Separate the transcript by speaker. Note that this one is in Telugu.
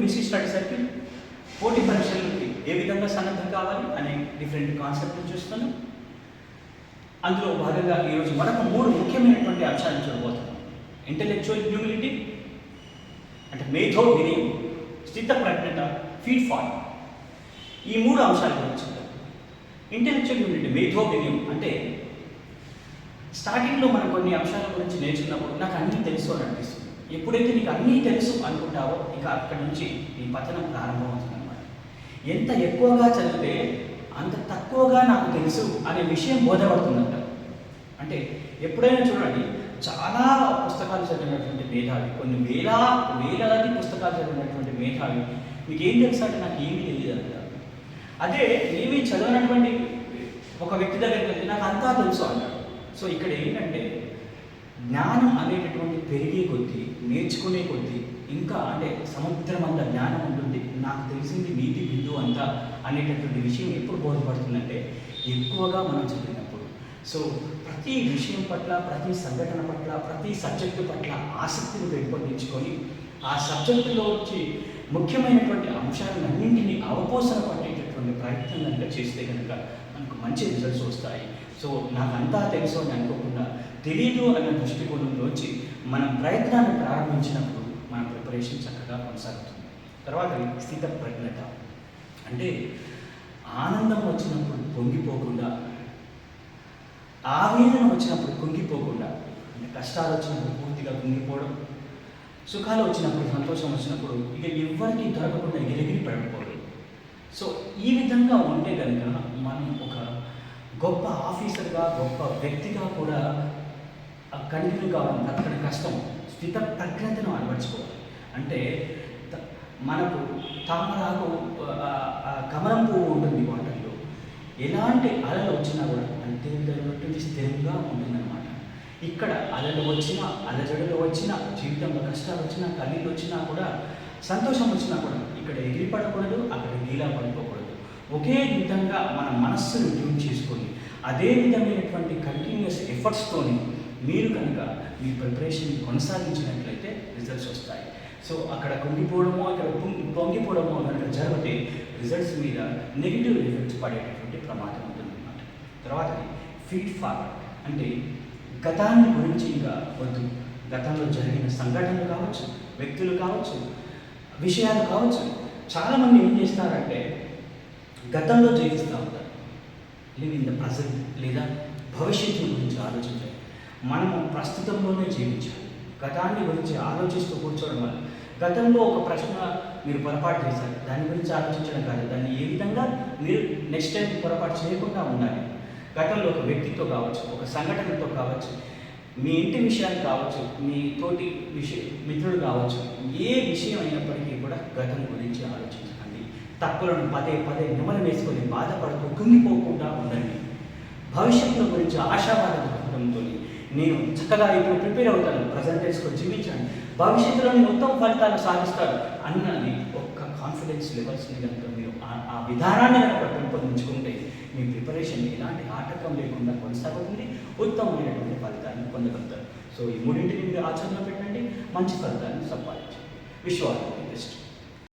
Speaker 1: యూబీసీ స్టడీ సర్కిల్ పోటీ పరీక్షలకి ఏ విధంగా సన్నద్ధం కావాలి అనే డిఫరెంట్ కాన్సెప్ట్ని చూస్తున్నాం. అందులో భాగంగా ఈరోజు మనకు 3 ముఖ్యమైనటువంటి అంశాలను చూడబోతున్నాం. ఇంటెలెక్చువల్ హ్యూమిలిటీ అంటే మేధో వినయం, స్థిత ప్రజ్ఞత, ఫీడ్ ఫార్వర్డ్. ఈ 3 అంశాల గురించి చూద్దాం. ఇంటెలెక్చువల్ హ్యూమిలిటీ మేధో వినయం అంటే స్టార్టింగ్లో మనం కొన్ని అంశాల గురించి నేర్చుకున్నప్పుడు నాకు అన్నీ తెలుసు అని అనిపిస్తుంది. ఎప్పుడైతే నీకు అన్నీ తెలుసు అనుకుంటావో ఇక అక్కడి నుంచి ఈ పతనం ప్రారంభమవుతుంది అన్నమాట. ఎంత ఎక్కువగా చదివితే అంత తక్కువగా నాకు తెలుసు అనే విషయం బోధపడుతుందంట. అంటే ఎప్పుడైనా చూడండి, చాలా పుస్తకాలు చదివినటువంటి మేధావి, కొన్ని వేలాది పుస్తకాలు చదివినటువంటి మేధావి మీకు ఏం తెలుసు అంటే నాకు ఏమీ తెలియదు అంటారు. అదే ఏమీ చదవనటువంటి ఒక వ్యక్తి దగ్గరికి వెళ్తే నాకు అంతా తెలుసు అంటారు. సో ఇక్కడ ఏంటంటే జ్ఞానం అనేటటువంటి పెరిగే కొద్దీ, నేర్చుకునే కొద్దీ ఇంకా అంటే సముద్రం అంత జ్ఞానం ఉంటుంది, నాకు తెలిసింది నీటి బిందు అంతా అనేటటువంటి విషయం ఎప్పుడు బోధపడుతుందంటే ఎక్కువగా మనం చదివినప్పుడు. సో ప్రతి విషయం పట్ల, ప్రతి సంఘటన పట్ల, ప్రతి సబ్జెక్టు పట్ల ఆసక్తిని పెంపొందించుకొని ఆ సబ్జెక్టులో వచ్చి ముఖ్యమైనటువంటి అంశాలన్నింటినీ అవపోసన పట్టేటటువంటి ప్రయత్నం కనుక చేస్తే కనుక మనకు మంచి రిజల్ట్స్ వస్తాయి. సో నాకంతా తెలుసు అని అనుకోకుండా తెలీదు అన్న దృష్టికోణంలోంచి మనం ప్రయత్నాన్ని ప్రారంభించినప్పుడు మన ప్రిపరేషన్ చక్కగా కొనసాగుతుంది. తర్వాత స్థిత ప్రజ్ఞత అంటే ఆనందం వచ్చినప్పుడు పొంగిపోకుండా, ఆవేదన వచ్చినప్పుడు కుంగిపోకుండా, అంటే కష్టాలు వచ్చినప్పుడు పూర్తిగా కుంగిపోవడం, సుఖాలు వచ్చినప్పుడు, సంతోషం వచ్చినప్పుడు ఇక ఎవరికి దొరకకుండా ఎగిరెగిరి పడిపోవడం. సో ఈ విధంగా ఉంటే కనుక మనం ఒక గొప్ప ఆఫీసర్గా, గొప్ప వ్యక్తిగా కూడా కంటిన్యూ కావడం అక్కడ కష్టం. స్థిత ప్రజ్ఞతను అలవర్చుకోవాలి. అంటే మనకు తామరాకు కమలం పువ్వు ఉంటుంది వాటర్లో, ఎలాంటి అలలు వచ్చినా కూడా అంటే స్థిరంగా ఉంటుందన్నమాట. ఇక్కడ అలలు వచ్చినా, అలజడులు వచ్చినా, జీవితంలో కష్టాలు వచ్చినా, కన్నీళ్ళు వచ్చినా కూడా, సంతోషం వచ్చినా కూడా ఇక్కడ ఎగిరిపడకూడదు, అక్కడ నీలా పడిపోకూడదు. ఒకే విధంగా మన మనస్సును ట్యూన్ చేసుకొని అదే విధమైనటువంటి కంటిన్యూస్ ఎఫర్ట్స్తోని మీరు కనుక మీ ప్రిపరేషన్ కొనసాగించినట్లయితే రిజల్ట్స్ వస్తాయి. సో అక్కడ కుంగిపోవడమో, అక్కడ పొంగిపోవడమో కనుక జరిగితే రిజల్ట్స్ మీద నెగిటివ్ ఎఫెక్ట్స్ పడేటటువంటి ప్రమాదం ఉంటుందన్నమాట. తర్వాత ఫీడ్ ఫార్వర్డ్ అంటే గతాన్ని గురించి ఇంకా వద్దు. గతంలో జరిగిన సంఘటనలు కావచ్చు, వ్యక్తులు కావచ్చు, విషయాలు కావచ్చు. చాలామంది ఏం చేస్తారంటే గతంలో జీవిస్తూ ఉంటారు, లివ్ ఇన్ ద ప్రజెంట్ లేదా భవిష్యత్తు గురించి ఆలోచించాలి. మనము ప్రస్తుతంలోనే జీవించాలి. గతాన్ని గురించి ఆలోచిస్తూ కూర్చోవడం వల్ల గతంలో ఒక ప్రశ్న మీరు పొరపాటు చేశారు, దాని గురించి ఆలోచించడం కాదు, దాన్ని ఏ విధంగా మీరు నెక్స్ట్ టైం పొరపాటు చేయకుండా ఉండాలి. గతంలో ఒక వ్యక్తితో కావచ్చు, ఒక సంఘటనతో కావచ్చు, మీ ఇంటి విషయాలు కావచ్చు, మీ తోటి మిత్రుడు కావచ్చు, ఏ విషయం అయినప్పటికీ కూడా గతం గురించి ఆలోచించకండి. తప్పులను పదే నెమరు వేసుకొని బాధపడుతూ కుంగిపోకుండా ఉండండి. భవిష్యత్తు గురించి ఆశావాదంతో నేను చక్కగా ఇప్పుడు ప్రిపేర్ అవుతాను, ప్రజెంట్ డేస్లో జీవించండి, భవిష్యత్తులో నేను ఉత్తమ ఫలితాలు సాధిస్తాను అన్నది ఒక్క కాన్ఫిడెన్స్ లెవెల్స్ని కనుక మీరు ఆ విధానాన్ని కనుక పెంపొందించుకుంటే మీ ప్రిపరేషన్ ఎలాంటి ఆటంకం లేకుండా కొనసాగుతుంది, ఉత్తమమైనటువంటి ఫలితాన్ని పొందగలుగుతారు. సో ఈ 3టిని మీరు ఆచరణలో పెట్టండి, మంచి ఫలితాన్ని సంపాదించండి. విశ్వాసం.